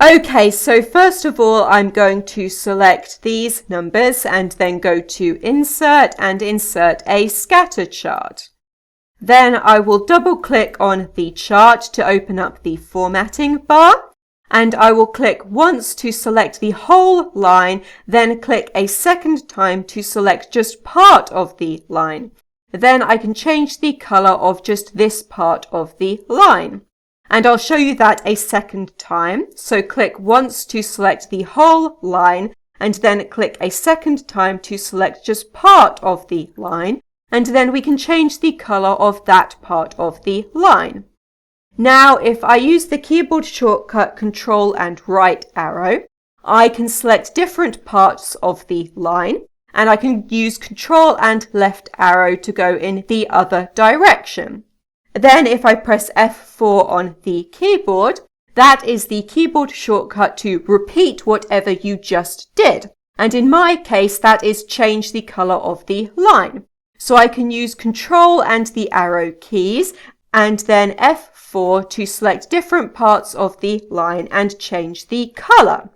Okay, so first of all, I'm going to select these numbers and then go to Insert and insert a scatter chart. Then I will double click on the chart to open up the formatting bar, and I will click once to select the whole line, then click a second time to select just part of the line. Then I can change the color of just this part of the line. And I'll show you that a second time. So click once to select the whole line, and then click a second time to select just part of the line, and then we can change the color of that part of the line. Now, if I use the keyboard shortcut Control and right arrow, I can select different parts of the line, and I can use Control and left arrow to go in the other direction. Then if I press F4 on the keyboard, that is the keyboard shortcut to repeat whatever you just did. And in my case, that is change the color of the line. So I can use Control and the arrow keys, and then F4 to select different parts of the line and change the color.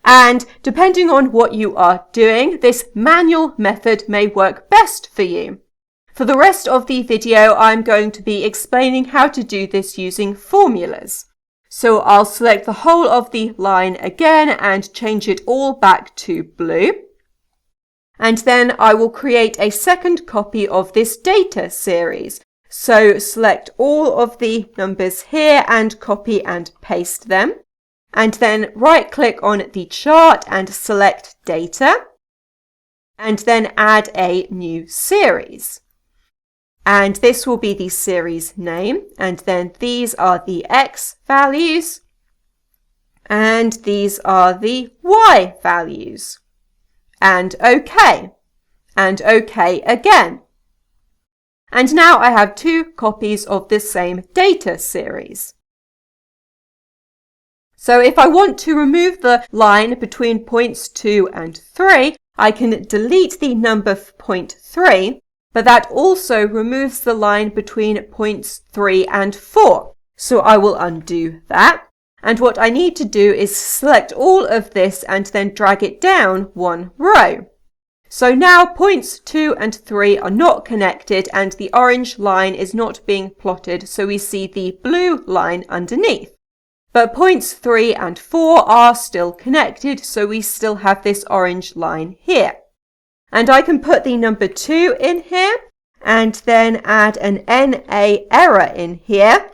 And depending on what you are doing, this manual method may work best for you. For the rest of the video, I'm going to be explaining how to do this using formulas. So I'll select the whole of the line again and change it all back to blue. And then I will create a second copy of this data series. So select all of the numbers here and copy and paste them. And then right click on the chart and select data. And then add a new series. And this will be the series name, and then these are the X values, and these are the Y values, and OK again. And now I have two copies of the same data series. So if I want to remove the line between points 2 and 3, I can delete the number 0.3, but that also removes the line between points 3 and 4. So I will undo that. And what I need to do is select all of this and then drag it down one row. So now points 2 and 3 are not connected and the orange line is not being plotted, so we see the blue line underneath. But points 3 and 4 are still connected, so we still have this orange line here. And I can put the number 2 in here and then add an NA error in here.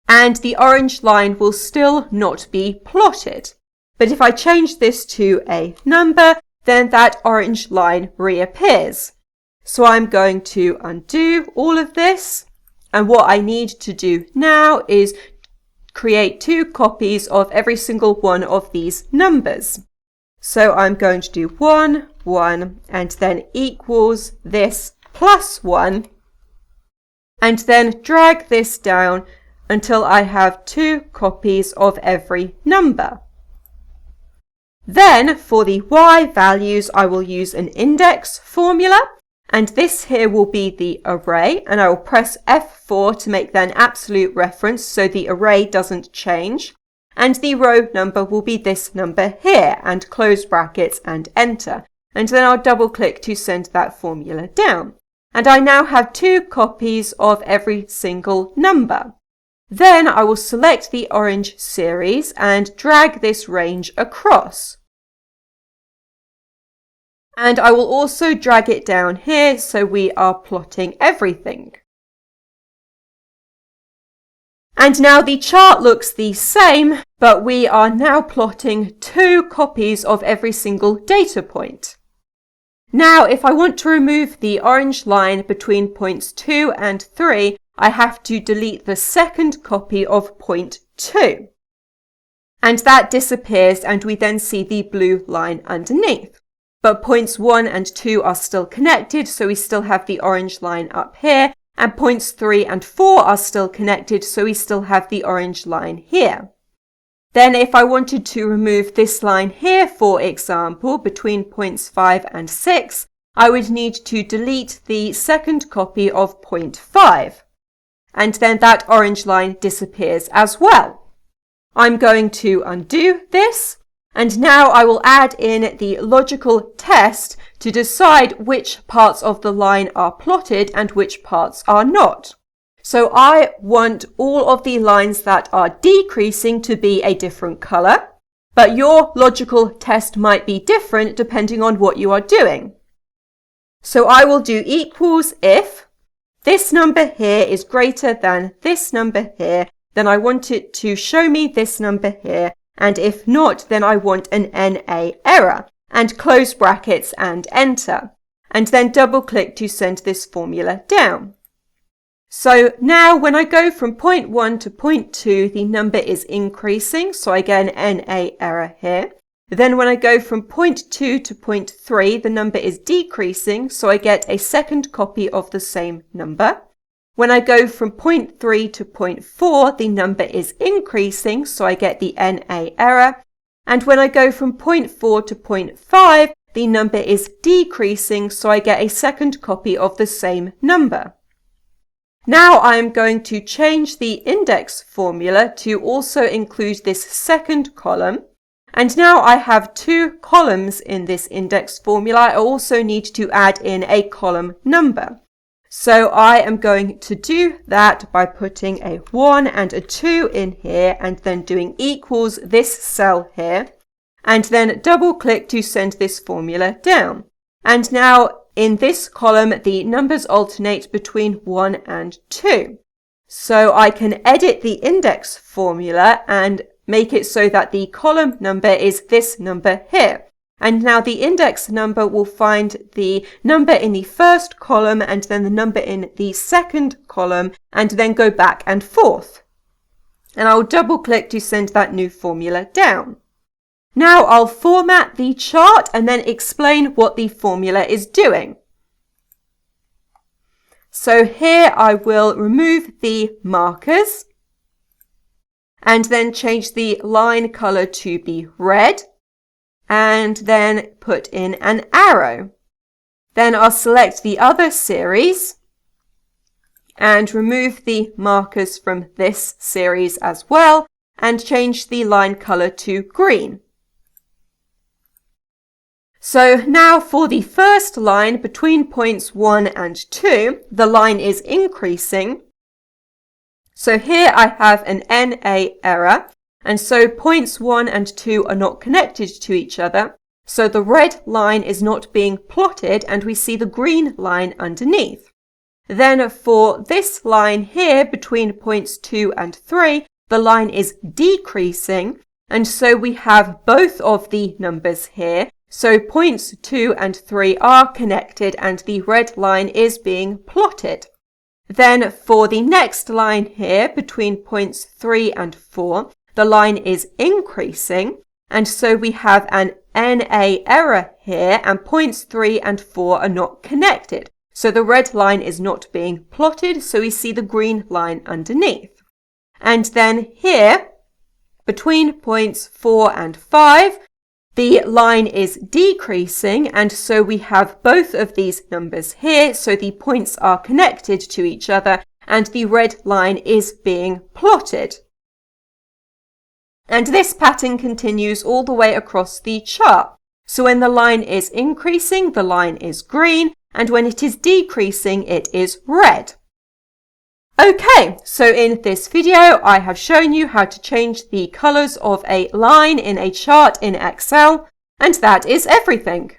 And the orange line will still not be plotted. But if I change this to a number, then that orange line reappears. So I'm going to undo all of this. And what I need to do now is create two copies of every single one of these numbers. So I'm going to do 1, 1, and then equals this plus 1, and then drag this down until I have two copies of every number. Then for the Y values, I will use an index formula, and this here will be the array, and I will press F4 to make that an absolute reference so the array doesn't change. And the row number will be this number here, and close brackets and enter. And then I'll double click to send that formula down. And I now have two copies of every single number. Then I will select the orange series and drag this range across. And I will also drag it down here so we are plotting everything. And now the chart looks the same, but we are now plotting two copies of every single data point. Now, if I want to remove the orange line between points 2 and 3, I have to delete the second copy of point 2. And that disappears, and we then see the blue line underneath. But points 1 and 2 are still connected, so we still have the orange line up here. And points 3 and 4 are still connected, so we still have the orange line here. Then if I wanted to remove this line here, for example, between points 5 and 6, I would need to delete the second copy of point 5. And then that orange line disappears as well. I'm going to undo this, and now I will add in the logical test to decide which parts of the line are plotted and which parts are not. So I want all of the lines that are decreasing to be a different colour, but your logical test might be different depending on what you are doing. So I will do equals if this number here is greater than this number here, then I want it to show me this number here, and if not, then I want an NA error, and close brackets and enter, and then double click to send this formula down. So now when I go from point 1 to point 2, the number is increasing, so I get an NA error here. Then when I go from point 2 to point 3, the number is decreasing, so I get a second copy of the same number. When I go from point 3 to point 4, the number is increasing, so I get the NA error. And when I go from point 4 to point 5, the number is decreasing, so I get a second copy of the same number. Now I am going to change the index formula to also include this second column. And now I have two columns in this index formula. I also need to add in a column number. So I am going to do that by putting a 1 and a 2 in here and then doing equals this cell here, and then double click to send this formula down. And now in this column, the numbers alternate between 1 and 2. So I can edit the index formula and make it so that the column number is this number here. And now the index number will find the number in the first column and then the number in the second column and then go back and forth. And I'll double click to send that new formula down. Now I'll format the chart and then explain what the formula is doing. So here I will remove the markers and then change the line color to be red, and then put in an arrow. Then I'll select the other series and remove the markers from this series as well and change the line color to green. So now for the first line between points 1 and 2, the line is increasing. So here I have an NA error. And so points 1 and 2 are not connected to each other. So the red line is not being plotted and we see the green line underneath. Then for this line here between points 2 and 3, the line is decreasing. And so we have both of the numbers here. So points 2 and 3 are connected and the red line is being plotted. Then for the next line here between points 3 and 4, the line is increasing, and so we have an NA error here, and points 3 and 4 are not connected. So the red line is not being plotted, so we see the green line underneath. And then here, between points 4 and 5, the line is decreasing, and so we have both of these numbers here, so the points are connected to each other, and the red line is being plotted. And this pattern continues all the way across the chart. So when the line is increasing, the line is green, and when it is decreasing, it is red. Okay, so in this video, I have shown you how to change the colours of a line in a chart in Excel, and that is everything.